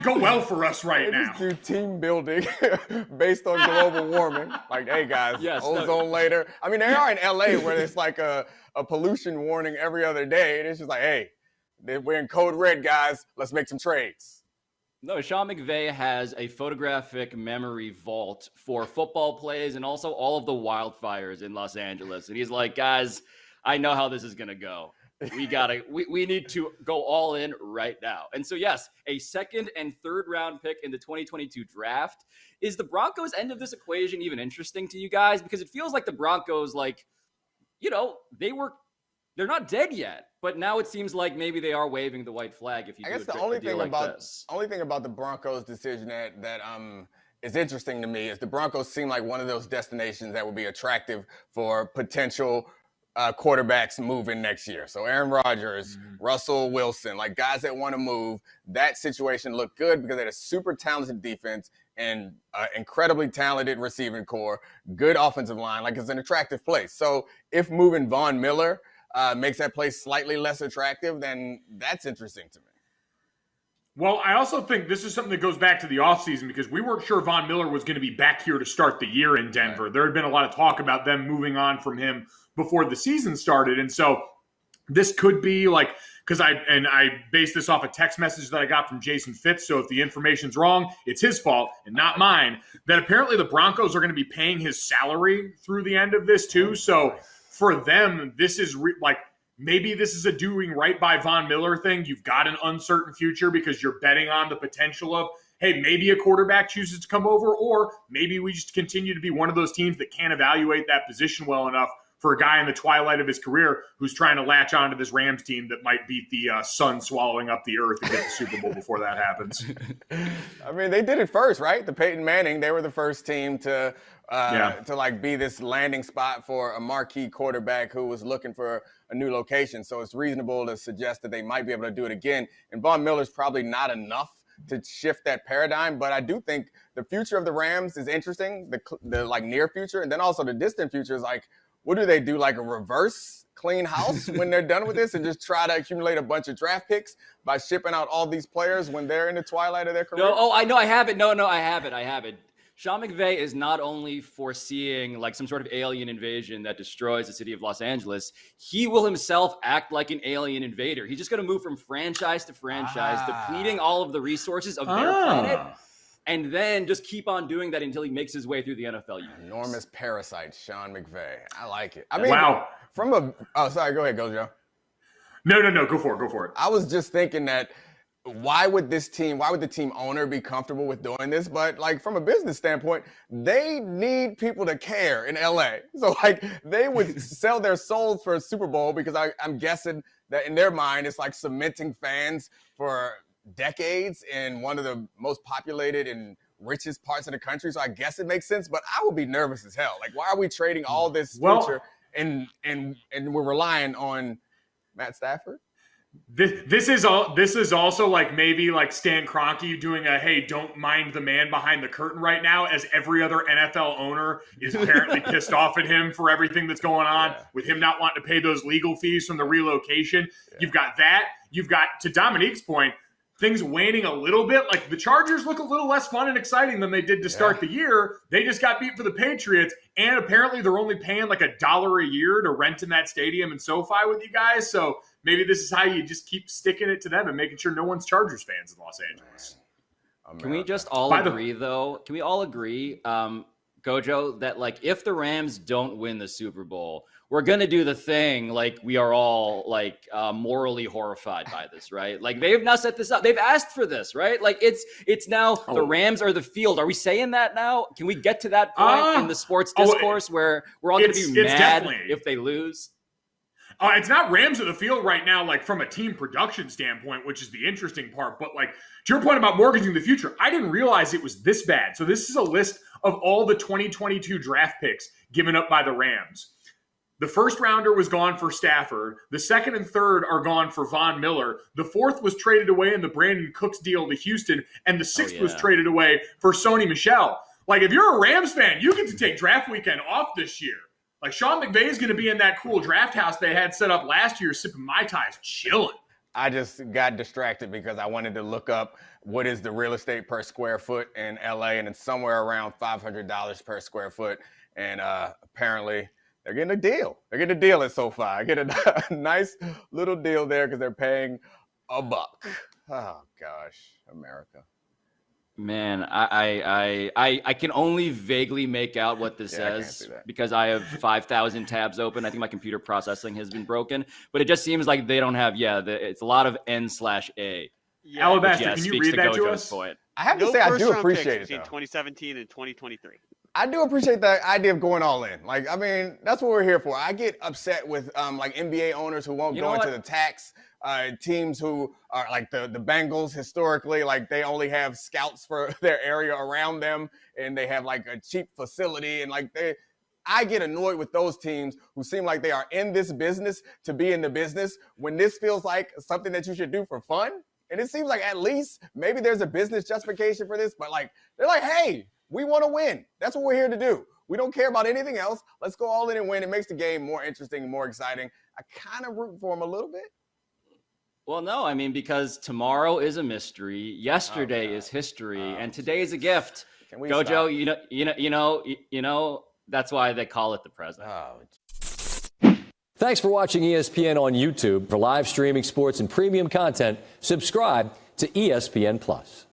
go well for us right now. Just do team building based on global warming. Like, hey guys, ozone later. I mean, they are in LA where it's like a pollution warning every other day. And it's just like, hey, we're in code red, guys. Let's make some trades. No, Sean McVay has a photographic memory vault for football plays and also all of the wildfires in Los Angeles. And he's like, guys, I know how this is going to go. We need to go all in right now. And so, yes, a second and third round pick in the 2022 draft. Is the Broncos' end of this equation even interesting to you guys? Because it feels like the Broncos, they're not dead yet, but now it seems like maybe they are waving the white flag. If you, I guess the only thing about the Broncos' decision that is interesting to me is the Broncos seem like one of those destinations that would be attractive for potential quarterbacks moving next year. So Aaron Rodgers, Russell Wilson, like guys that want to move. That situation looked good because they had a super talented defense and incredibly talented receiving core, good offensive line. Like, it's an attractive place. So if moving Von Miller makes that place slightly less attractive, then that's interesting to me. Well, I also think this is something that goes back to the offseason because we weren't sure Von Miller was going to be back here to start the year in Denver. Right. There had been a lot of talk about them moving on from him before the season started. And so this could be like, because I based this off a text message that I got from Jason Fitz. So if the information's wrong, it's his fault and not mine. That apparently the Broncos are going to be paying his salary through the end of this too. So for them, this is maybe this is a doing right by Von Miller thing. You've got an uncertain future because you're betting on the potential of, hey, maybe a quarterback chooses to come over, or maybe we just continue to be one of those teams that can't evaluate that position well enough for a guy in the twilight of his career who's trying to latch onto this Rams team that might beat the sun swallowing up the earth and get the Super Bowl before that happens. I mean, they did it first, right? The Peyton Manning, they were the first team to be this landing spot for a marquee quarterback who was looking for a new location. So it's reasonable to suggest that they might be able to do it again. And Von Miller's probably not enough to shift that paradigm, but I do think the future of the Rams is interesting, the like near future, and then also the distant future is like, what do they do, like a reverse clean house when they're done with this and just try to accumulate a bunch of draft picks by shipping out all these players when they're in the twilight of their career? I know, I have it. No, I have it. Sean McVay is not only foreseeing like some sort of alien invasion that destroys the city of Los Angeles, he will himself act like an alien invader. He's just going to move from franchise to franchise, depleting all of the resources of their planet, and then just keep on doing that until he makes his way through the NFL universe. Enormous parasite, Sean McVay. I like it. I mean, wow. Sorry, go ahead, Joe. No, go for it. I was just thinking that why would the team owner be comfortable with doing this? But like from a business standpoint, they need people to care in LA. So like they would sell their souls for a Super Bowl because I'm guessing that in their mind, it's like cementing fans for decades in one of the most populated and richest parts of the country. So I guess it makes sense, but I would be nervous as hell. Like, why are we trading all this future and we're relying on Matt Stafford? This is also like maybe like Stan Kroenke doing a, hey, don't mind the man behind the curtain right now, as every other NFL owner is apparently pissed off at him for everything that's going on with him not wanting to pay those legal fees from the relocation. You've got that. You've got, to Dominique's point, things waning a little bit. Like the Chargers look a little less fun and exciting than they did to start the year. They just got beat for the Patriots, and apparently they're only paying like $1 a year to rent in that stadium in SoFi with you guys. So maybe this is how you just keep sticking it to them and making sure no one's Chargers fans in Los Angeles. Can we just all agree, though? Can we all agree, Gojo, that like if the Rams don't win the Super Bowl, we're going to do the thing like we are all like morally horrified by this, right? Like they've now set this up. They've asked for this, right? Like it's now the Rams are the field. Are we saying that now? Can we get to that point in the sports discourse where we're all going to be mad if they lose? It's not Rams of the field right now, like from a team production standpoint, which is the interesting part. But like to your point about mortgaging the future, I didn't realize it was this bad. So this is a list of all the 2022 draft picks given up by the Rams. The first rounder was gone for Stafford. The second and third are gone for Von Miller. The fourth was traded away in the Brandon Cooks deal to Houston. And the sixth was traded away for Sony Michel. Like, if you're a Rams fan, you get to take draft weekend off this year. Like, Sean McVay is going to be in that cool draft house they had set up last year, sipping Mai Tais, chilling. I just got distracted because I wanted to look up what is the real estate per square foot in LA, and it's somewhere around $500 per square foot. And apparently they're getting a deal. They're getting a deal at SoFi. I get a nice little deal there because they're paying $1. Oh gosh, America. Man, I can only vaguely make out what this says because I have 5,000 tabs open. I think my computer processing has been broken, but it just seems like they don't have. It's a lot of N/A. Yeah. Alabaster, can you read that to us? Point. I have to say, I do appreciate it. Between 2017 and 2023. I do appreciate the idea of going all in. Like, I mean, that's what we're here for. I get upset with like NBA owners who won't go into the tax. Teams who are like the Bengals historically, like they only have scouts for their area around them, and they have like a cheap facility, and like I get annoyed with those teams who seem like they are in this business to be in the business when this feels like something that you should do for fun. And it seems like at least maybe there's a business justification for this, but like they're like, hey, we want to win. That's what we're here to do. We don't care about anything else. Let's go all in and win. It makes the game more interesting and more exciting. I kind of root for them a little bit. Well, no, I mean, because tomorrow is a mystery, yesterday is history, and today is a gift. Gojo, you know, that's why they call it the present. Thanks for watching ESPN on YouTube. For live streaming sports and premium content, subscribe to ESPN Plus.